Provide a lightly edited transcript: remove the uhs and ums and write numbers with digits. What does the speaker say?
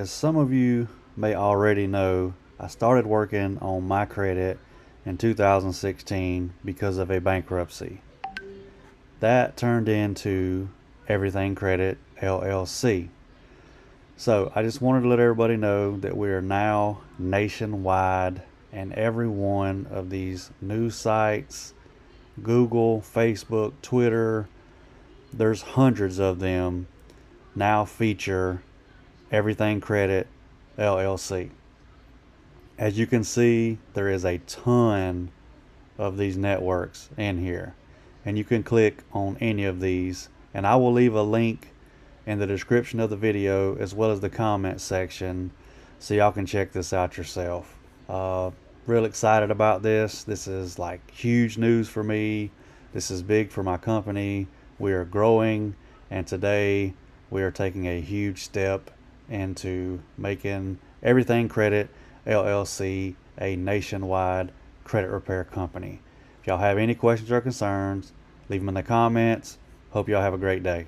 As some of you may already know, I started working on my credit in 2016 because of a bankruptcy. That turned into Everything Credit LLC. So I just wanted to let everybody know that we are now nationwide, and every one of these news sites, Google, Facebook, Twitter, there's hundreds of them now feature Everything Credit LLC. As you can see, there is a ton of these networks in here, and you can click on any of these, and I will leave a link in the description of the video as well as the comment section so y'all can check this out yourself. Real excited about this. This is like huge news for me. This is big for my company. We are growing, and today we are taking a huge step into making Everything Credit LLC a nationwide credit repair company. If y'all have any questions or concerns, leave them in the comments. Hope y'all have a great day.